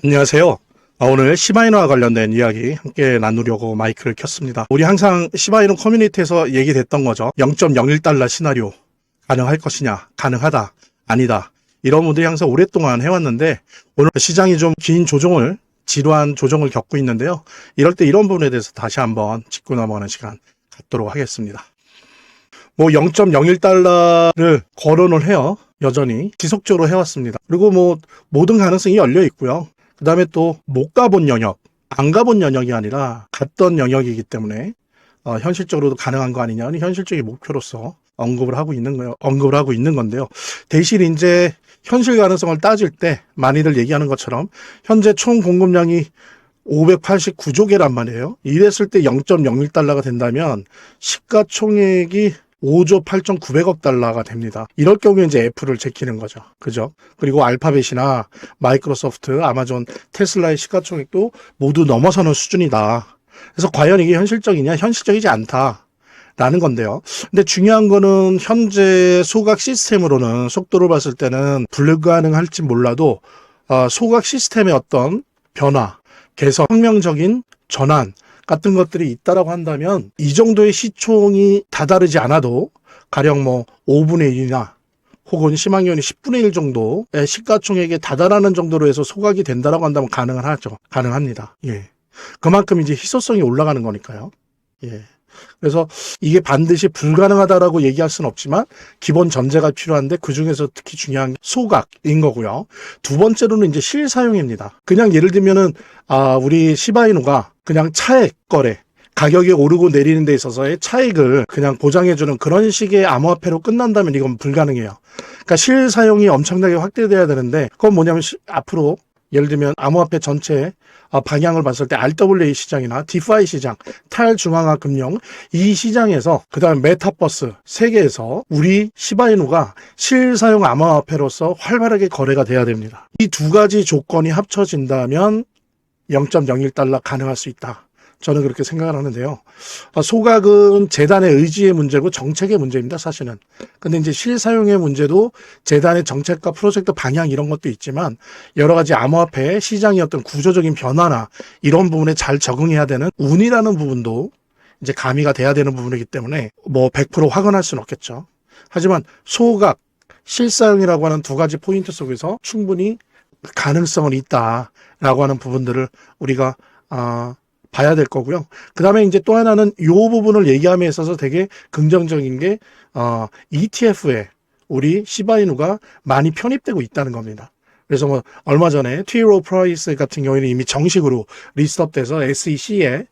안녕하세요. 오늘 시바이누와 관련된 이야기 함께 나누려고 마이크를 켰습니다. 우리 항상 시바이누 커뮤니티에서 얘기됐던 거죠. 0.01달러 시나리오 가능할 것이냐, 가능하다, 아니다. 이런 분들이 항상 오랫동안 해왔는데 오늘 시장이 좀 긴 조정을, 지루한 조정을 겪고 있는데요. 이럴 때 이런 부분에 대해서 다시 한번 짚고 넘어가는 시간 갖도록 하겠습니다. 0.01달러를 거론을 해요. 여전히 지속적으로 해왔습니다. 그리고 모든 가능성이 열려 있고요. 그 다음에 또 못 가본 영역, 안 가본 영역이 아니라 갔던 영역이기 때문에 현실적으로도 가능한 거 아니냐는 현실적인 목표로서 언급을 하고 있는 건데요. 대신 이제 현실 가능성을 따질 때 많이들 얘기하는 것처럼 현재 총 공급량이 589조 개란 말이에요. 이랬을 때 0.01달러가 된다면 시가총액이 5조 8,900억 달러가 됩니다. 이럴 경우에 이제 애플을 제끼는 거죠. 그죠? 그리고 알파벳이나 마이크로소프트, 아마존, 테슬라의 시가총액도 모두 넘어서는 수준이다. 그래서 과연 이게 현실적이냐? 현실적이지 않다. 라는 건데요. 근데 중요한 거는 현재 소각 시스템으로는 속도를 봤을 때는 불가능할지 몰라도 소각 시스템의 어떤 변화, 개선, 혁명적인 전환 같은 것들이 있다라고 한다면 이 정도의 시총이 다다르지 않아도 가령 5분의 1이나 혹은 심한 경우는 10분의 1 정도의 시가총액에 다다르는 정도로 해서 소각이 된다라고 한다면 가능은 하죠. 가능합니다. 예. 그만큼 이제 희소성이 올라가는 거니까요. 예. 그래서 이게 반드시 불가능하다라고 얘기할 수는 없지만 기본 전제가 필요한데 그중에서 특히 중요한 게 소각인 거고요. 두 번째로는 이제 실사용입니다. 그냥 예를 들면은 우리 시바이누가 그냥 차액 거래, 가격이 오르고 내리는 데 있어서의 차익을 그냥 보장해주는 그런 식의 암호화폐로 끝난다면 이건 불가능해요. 그러니까 실사용이 엄청나게 확대돼야 되는데 그건 뭐냐면 앞으로 예를 들면 암호화폐 전체 방향을 봤을 때 RWA 시장이나 디파이 시장, 탈중앙화 금융 이 시장에서 그다음 메타버스 세계에서 우리 시바이누가 실사용 암호화폐로서 활발하게 거래가 돼야 됩니다. 이 두 가지 조건이 합쳐진다면 0.01달러 가능할 수 있다. 저는 그렇게 생각을 하는데요. 소각은 재단의 의지의 문제고 정책의 문제입니다, 사실은. 근데 이제 실사용의 문제도 재단의 정책과 프로젝트 방향 이런 것도 있지만 여러 가지 암호화폐 시장의 어떤 구조적인 변화나 이런 부분에 잘 적응해야 되는 운이라는 부분도 이제 가미가 돼야 되는 부분이기 때문에 100% 확언할 수는 없겠죠. 하지만 소각, 실사용이라고 하는 두 가지 포인트 속에서 충분히 가능성은 있다라고 하는 부분들을 우리가 봐야 될 거고요. 그 다음에 이제 또 하나는 이 부분을 얘기함에 있어서 되게 긍정적인 게 ETF에 우리 시바이누가 많이 편입되고 있다는 겁니다. 그래서 얼마 전에 T. Rowe Price 같은 경우에는 이미 정식으로 리스트업돼서 SEC에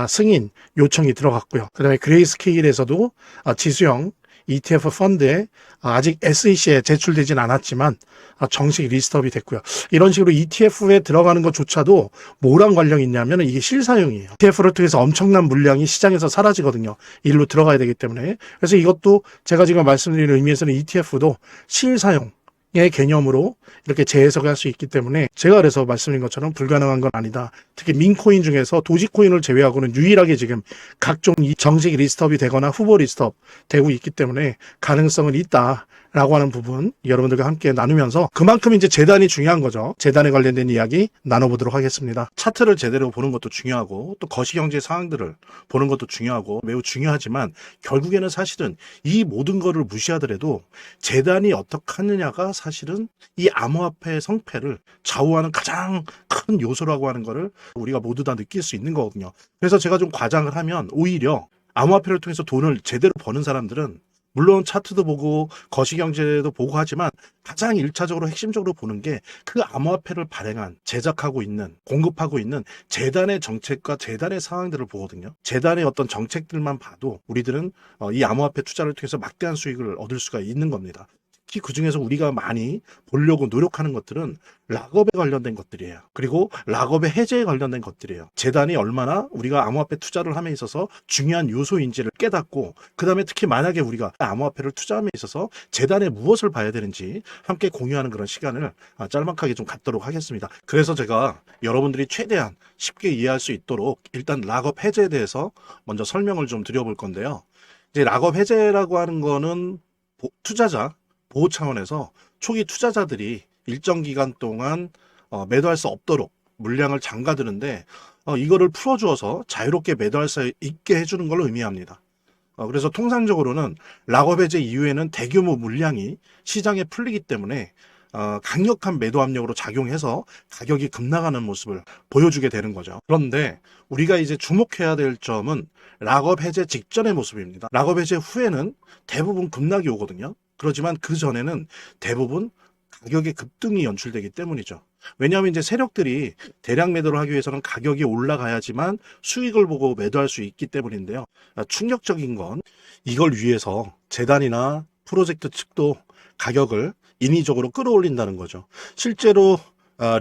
승인 요청이 들어갔고요. 그 다음에 그레이스케일에서도 지수형 ETF 펀드에 아직 SEC에 제출되진 않았지만 정식 리스트업이 됐고요. 이런 식으로 ETF에 들어가는 것조차도 뭐랑 관련이 있냐면 이게 실사용이에요. ETF를 통해서 엄청난 물량이 시장에서 사라지거든요. 일로 들어가야 되기 때문에. 그래서 이것도 제가 지금 말씀드리는 의미에서는 ETF도 실사용 의 개념으로 이렇게 재해석을 할 수 있기 때문에 제가 그래서 말씀드린 것처럼 불가능한 건 아니다. 특히 민코인 중에서 도지코인을 제외하고는 유일하게 지금 각종 정식 리스트업이 되거나 후보 리스트업 되고 있기 때문에 가능성은 있다라고 하는 부분 여러분들과 함께 나누면서 그만큼 이제 재단이 중요한 거죠. 재단에 관련된 이야기 나눠보도록 하겠습니다. 차트를 제대로 보는 것도 중요하고 또 거시경제 상황들을 보는 것도 중요하고 매우 중요하지만 결국에는 사실은 이 모든 거를 무시하더라도 재단이 어떻게 하느냐가 사실은 이 암호화폐의 성패를 좌우하는 가장 큰 요소라고 하는 거를 우리가 모두 다 느낄 수 있는 거거든요. 그래서 제가 좀 과장을 하면 오히려 암호화폐를 통해서 돈을 제대로 버는 사람들은 물론 차트도 보고 거시경제도 보고 하지만 가장 1차적으로 핵심적으로 보는 게 그 암호화폐를 발행한, 제작하고 있는, 공급하고 있는 재단의 정책과 재단의 상황들을 보거든요. 재단의 어떤 정책들만 봐도 우리들은 이 암호화폐 투자를 통해서 막대한 수익을 얻을 수가 있는 겁니다. 특히 그중에서 우리가 많이 보려고 노력하는 것들은 락업에 관련된 것들이에요. 그리고 락업의 해제에 관련된 것들이에요. 재단이 얼마나 우리가 암호화폐 투자를 함에 있어서 중요한 요소인지를 깨닫고 그 다음에 특히 만약에 우리가 암호화폐를 투자함에 있어서 재단에 무엇을 봐야 되는지 함께 공유하는 그런 시간을 짤막하게 좀 갖도록 하겠습니다. 그래서 제가 여러분들이 최대한 쉽게 이해할 수 있도록 일단 락업 해제에 대해서 먼저 설명을 좀 드려볼 건데요. 이제 락업 해제라고 하는 거는 투자자 보호 차원에서 초기 투자자들이 일정 기간 동안 매도할 수 없도록 물량을 잠가두는데 이거를 풀어주어서 자유롭게 매도할 수 있게 해주는 걸 의미합니다. 그래서 통상적으로는 락업 해제 이후에는 대규모 물량이 시장에 풀리기 때문에 강력한 매도 압력으로 작용해서 가격이 급락하는 모습을 보여주게 되는 거죠. 그런데 우리가 이제 주목해야 될 점은 락업 해제 직전의 모습입니다. 락업 해제 후에는 대부분 급락이 오거든요. 그렇지만 그 전에는 대부분 가격의 급등이 연출되기 때문이죠. 왜냐하면 이제 세력들이 대량 매도를 하기 위해서는 가격이 올라가야지만 수익을 보고 매도할 수 있기 때문인데요. 충격적인 건 이걸 위해서 재단이나 프로젝트 측도 가격을 인위적으로 끌어올린다는 거죠. 실제로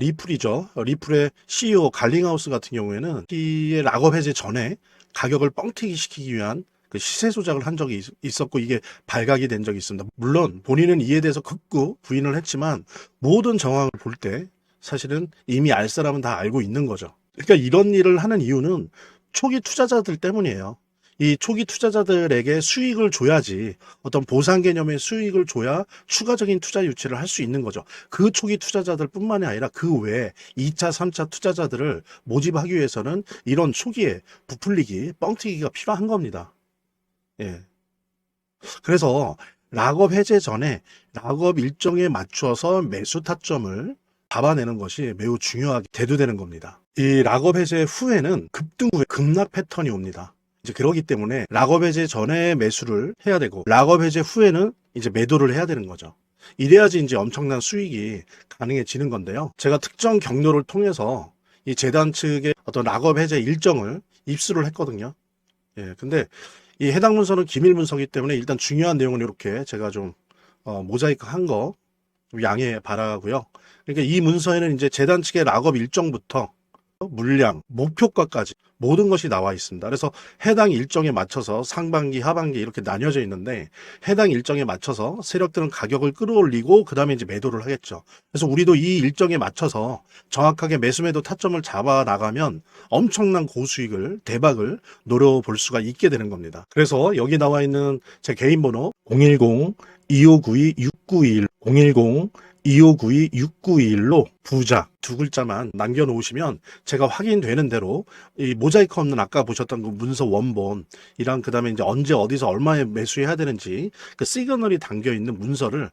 리플이죠. 리플의 CEO 갈링하우스 같은 경우에는 이 락업 해제 전에 가격을 뻥튀기 시키기 위한 그 시세 조작을 한 적이 있었고 이게 발각이 된 적이 있습니다. 물론 본인은 이에 대해서 극구 부인을 했지만 모든 정황을 볼 때 사실은 이미 알 사람은 다 알고 있는 거죠. 그러니까 이런 일을 하는 이유는 초기 투자자들 때문이에요. 이 초기 투자자들에게 수익을 줘야지 어떤 보상 개념의 수익을 줘야 추가적인 투자 유치를 할 수 있는 거죠. 그 초기 투자자들 뿐만이 아니라 그 외에 2차, 3차 투자자들을 모집하기 위해서는 이런 초기에 부풀리기, 뻥튀기가 필요한 겁니다. 예. 그래서 락업 해제 전에 락업 일정에 맞춰서 매수 타점을 잡아내는 것이 매우 중요하게 대두되는 겁니다. 이 락업 해제 후에는 급등 후에 급락 패턴이 옵니다. 이제 그러기 때문에 락업 해제 전에 매수를 해야 되고 락업 해제 후에는 이제 매도를 해야 되는 거죠. 이래야지 이제 엄청난 수익이 가능해지는 건데요. 제가 특정 경로를 통해서 이 재단 측의 어떤 락업 해제 일정을 입수를 했거든요. 예, 근데 이 해당 문서는 기밀 문서이기 때문에 일단 중요한 내용은 이렇게 제가 좀 모자이크 한 거 양해 바라고요. 그러니까 이 문서에는 이제 재단 측의 락업 일정부터 물량, 목표가까지 모든 것이 나와 있습니다. 그래서 해당 일정에 맞춰서 상반기, 하반기 이렇게 나뉘어져 있는데 해당 일정에 맞춰서 세력들은 가격을 끌어올리고 그 다음에 이제 매도를 하겠죠. 그래서 우리도 이 일정에 맞춰서 정확하게 매수매도 타점을 잡아 나가면 엄청난 고수익을, 대박을 노려볼 수가 있게 되는 겁니다. 그래서 여기 나와 있는 제 개인 번호 010-2592-6921 010-2592-6921로 부자 두 글자만 남겨놓으시면 제가 확인되는 대로 이 모자이크 없는 아까 보셨던 그 문서 원본이랑 그 다음에 이제 언제 어디서 얼마에 매수해야 되는지 그 시그널이 담겨 있는 문서를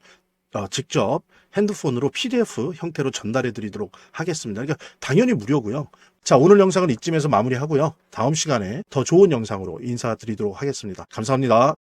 직접 핸드폰으로 PDF 형태로 전달해 드리도록 하겠습니다. 그러니까 당연히 무료고요. 자, 오늘 영상은 이쯤에서 마무리하고요. 다음 시간에 더 좋은 영상으로 인사드리도록 하겠습니다. 감사합니다.